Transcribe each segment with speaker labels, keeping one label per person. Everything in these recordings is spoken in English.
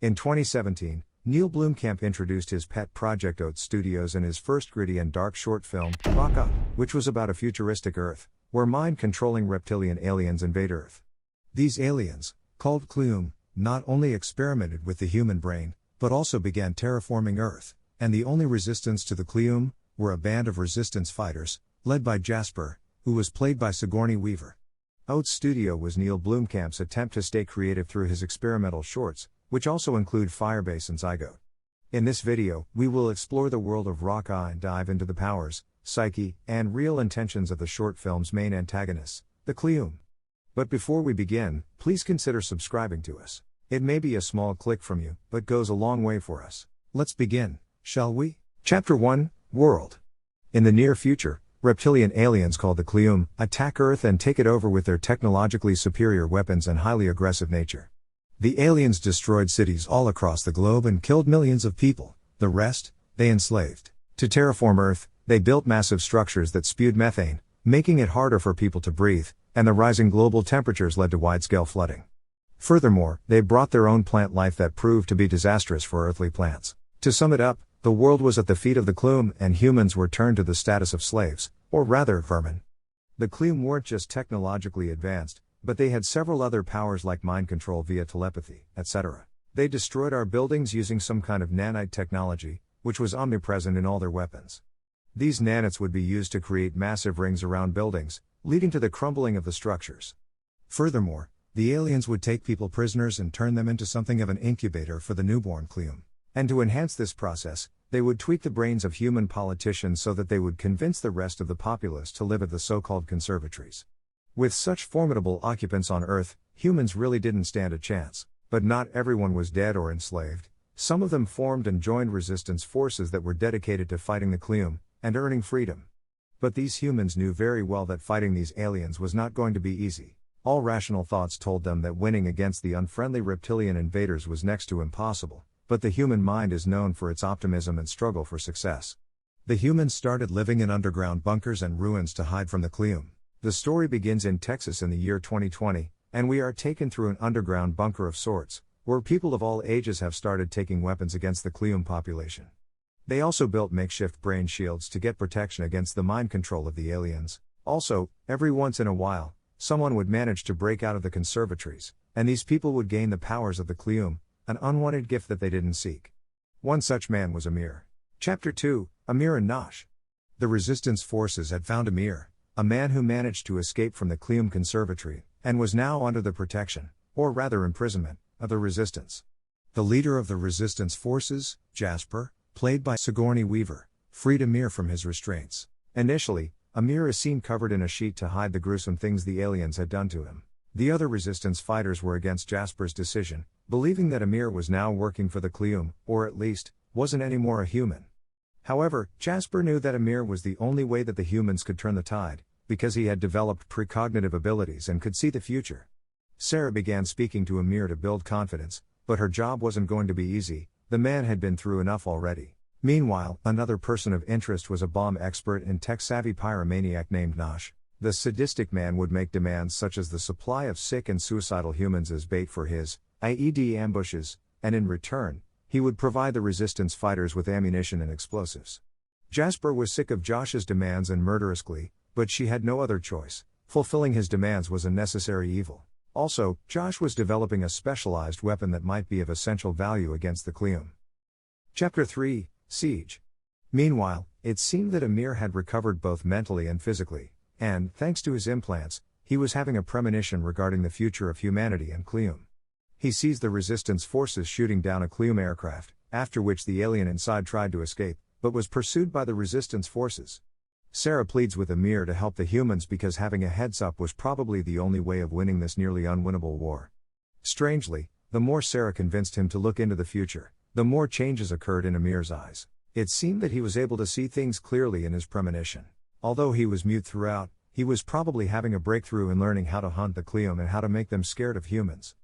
Speaker 1: In 2017, Neill Blomkamp introduced his pet project Oats Studios in his first gritty and dark short film, Rakka, which was about a futuristic Earth, where mind-controlling reptilian aliens invade Earth. These aliens, called Klume, not only experimented with the human brain, but also began terraforming Earth, and the only resistance to the Klume were a band of resistance fighters, led by Jasper, who was played by Sigourney Weaver. Oats Studio was Neill Blomkamp's attempt to stay creative through his experimental shorts, which also include Firebase and Zygote. In this video, we will explore the world of Rakka and dive into the powers, psyche, and real intentions of the short film's main antagonists, the Klume. But before we begin, please consider subscribing to us. It may be a small click from you, but goes a long way for us. Let's begin, shall we? Chapter 1, World. In the near future, reptilian aliens called the Klume attack Earth and take it over with their technologically superior weapons and highly aggressive nature. The aliens destroyed cities all across the globe and killed millions of people. The rest, they enslaved. To terraform Earth, they built massive structures that spewed methane, making it harder for people to breathe, and the rising global temperatures led to wide-scale flooding. Furthermore, they brought their own plant life that proved to be disastrous for earthly plants. To sum it up, the world was at the feet of the Klume and humans were turned to the status of slaves, or rather vermin. The Klume weren't just technologically advanced, but they had several other powers like mind control via telepathy, etc. They destroyed our buildings using some kind of nanite technology, which was omnipresent in all their weapons. These nanites would be used to create massive rings around buildings, leading to the crumbling of the structures. Furthermore, the aliens would take people prisoners and turn them into something of an incubator for the newborn Klume. And to enhance this process, they would tweak the brains of human politicians so that they would convince the rest of the populace to live at the so-called conservatories. With such formidable occupants on Earth, humans really didn't stand a chance. But not everyone was dead or enslaved. Some of them formed and joined resistance forces that were dedicated to fighting the Klume and earning freedom. But these humans knew very well that fighting these aliens was not going to be easy. All rational thoughts told them that winning against the unfriendly reptilian invaders was next to impossible, but the human mind is known for its optimism and struggle for success. The humans started living in underground bunkers and ruins to hide from the Klume. The story begins in Texas in the year 2020, and we are taken through an underground bunker of sorts, where people of all ages have started taking weapons against the Klume population. They also built makeshift brain shields to get protection against the mind control of the aliens. Also, every once in a while, someone would manage to break out of the conservatories, and these people would gain the powers of the Klume, an unwanted gift that they didn't seek. One such man was Amir. Chapter 2, Amir and Nash. The resistance forces had found Amir, a man who managed to escape from the Klume conservatory, and was now under the protection, or rather imprisonment, of the resistance. The leader of the resistance forces, Jasper, played by Sigourney Weaver, freed Amir from his restraints. Initially, Amir is seen covered in a sheet to hide the gruesome things the aliens had done to him. The other resistance fighters were against Jasper's decision, believing that Amir was now working for the Klume, or at least, wasn't anymore a human. However, Jasper knew that Amir was the only way that the humans could turn the tide, because he had developed precognitive abilities and could see the future. Sarah began speaking to Amir to build confidence, but her job wasn't going to be easy. The man had been through enough already. Meanwhile, another person of interest was a bomb expert and tech-savvy pyromaniac named Nash. The sadistic man would make demands such as the supply of sick and suicidal humans as bait for his IED ambushes, and in return, he would provide the resistance fighters with ammunition and explosives. Jasper was sick of Josh's demands and murderous glee, but she had no other choice. Fulfilling his demands was a necessary evil. Also, Josh was developing a specialized weapon that might be of essential value against the Klume. Chapter 3, Siege. Meanwhile, it seemed that Amir had recovered both mentally and physically, and, thanks to his implants, he was having a premonition regarding the future of humanity and Klume. He sees the resistance forces shooting down a Klume aircraft, after which the alien inside tried to escape, but was pursued by the resistance forces. Sarah pleads with Amir to help the humans because having a heads-up was probably the only way of winning this nearly unwinnable war. Strangely, the more Sarah convinced him to look into the future, the more changes occurred in Amir's eyes. It seemed that he was able to see things clearly in his premonition. Although he was mute throughout, he was probably having a breakthrough in learning how to hunt the Klume and how to make them scared of humans.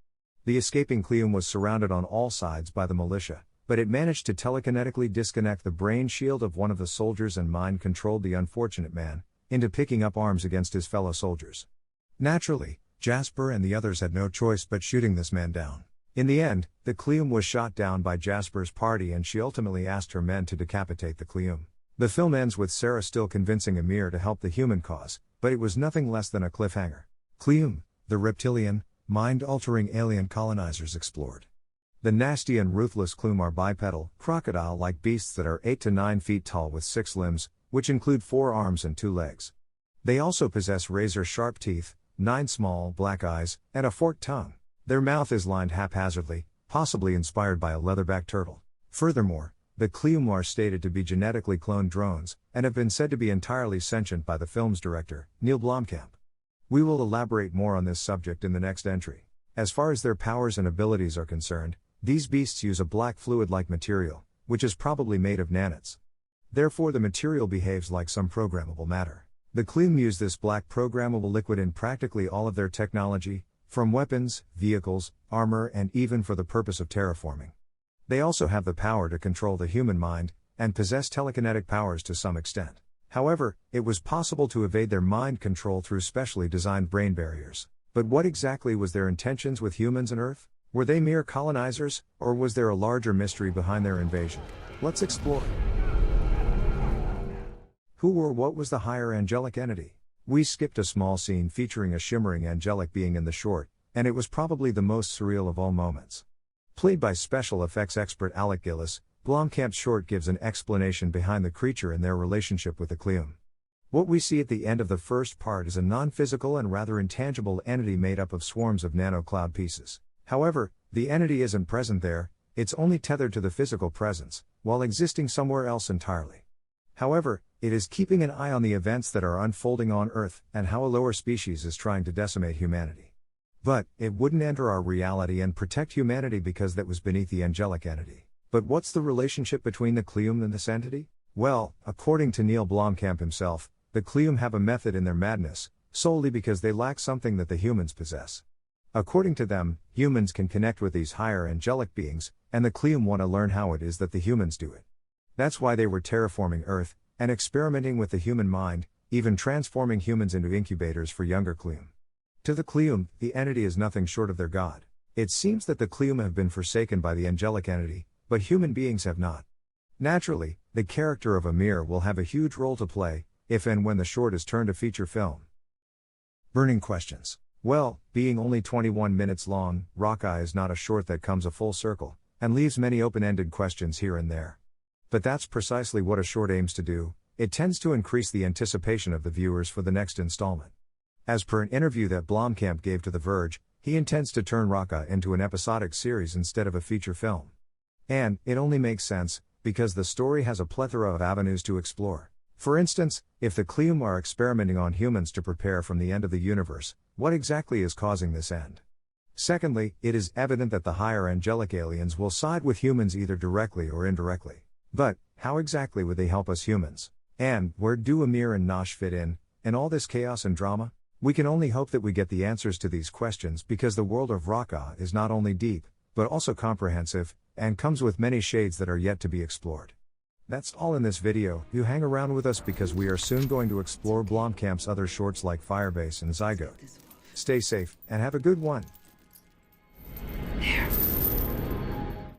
Speaker 1: The escaping Klume was surrounded on all sides by the militia, but it managed to telekinetically disconnect the brain shield of one of the soldiers and mind-controlled the unfortunate man into picking up arms against his fellow soldiers. Naturally, Jasper and the others had no choice but shooting this man down. In the end, the Klume was shot down by Jasper's party and she ultimately asked her men to decapitate the Klume. The film ends with Sarah still convincing Amir to help the human cause, but it was nothing less than a cliffhanger. Klume, the reptilian, mind-altering alien colonizers explored. The nasty and ruthless Klume are bipedal, crocodile-like beasts that are 8 to 9 feet tall with 6 limbs, which include 4 arms and 2 legs. They also possess razor-sharp teeth, 9 small, black eyes, and a forked tongue. Their mouth is lined haphazardly, possibly inspired by a leatherback turtle. Furthermore, the Klume are stated to be genetically cloned drones, and have been said to be entirely sentient by the film's director, Neill Blomkamp. We will elaborate more on this subject in the next entry. As far as their powers and abilities are concerned, these beasts use a black fluid-like material, which is probably made of nanites. Therefore the material behaves like some programmable matter. The Klume use this black programmable liquid in practically all of their technology, from weapons, vehicles, armor, and even for the purpose of terraforming. They also have the power to control the human mind, and possess telekinetic powers to some extent. However, it was possible to evade their mind control through specially designed brain barriers. But what exactly was their intentions with humans and Earth? Were they mere colonizers, or was there a larger mystery behind their invasion? Let's explore. Who or what was the higher angelic entity? We skipped a small scene featuring a shimmering angelic being in the short, and it was probably the most surreal of all moments. Played by special effects expert Alec Gillis, Blomkamp's short gives an explanation behind the creature and their relationship with the Klume. What we see at the end of the first part is a non-physical and rather intangible entity made up of swarms of nano-cloud pieces. However, the entity isn't present there, it's only tethered to the physical presence, while existing somewhere else entirely. However, it is keeping an eye on the events that are unfolding on Earth, and how a lower species is trying to decimate humanity. But, it wouldn't enter our reality and protect humanity because that was beneath the angelic entity. But what's the relationship between the Klume and this entity? Well, according to Neill Blomkamp himself, the Klume have a method in their madness, solely because they lack something that the humans possess. According to them, humans can connect with these higher angelic beings, and the Klume want to learn how it is that the humans do it. That's why they were terraforming Earth, and experimenting with the human mind, even transforming humans into incubators for younger Klume. To the Klume, the entity is nothing short of their god. It seems that the Klume have been forsaken by the angelic entity, but human beings have not. Naturally, the character of Amir will have a huge role to play, if and when the short is turned to feature film. Burning questions. Well, being only 21 minutes long, Rakka is not a short that comes a full circle, and leaves many open-ended questions here and there. But that's precisely what a short aims to do. It tends to increase the anticipation of the viewers for the next installment. As per an interview that Blomkamp gave to The Verge, he intends to turn Rakka into an episodic series instead of a feature film. And, it only makes sense, because the story has a plethora of avenues to explore. For instance, if the Klume are experimenting on humans to prepare from the end of the universe, what exactly is causing this end? Secondly, it is evident that the higher angelic aliens will side with humans either directly or indirectly. But, how exactly would they help us humans? And, where do Amir and Nash fit in all this chaos and drama? We can only hope that we get the answers to these questions because the world of Rakka is not only deep, but also comprehensive, and comes with many shades that are yet to be explored. That's all in this video. You hang around with us because we are soon going to explore Blomkamp's other shorts like Firebase and Zygote. Stay safe, and have a good one.
Speaker 2: There.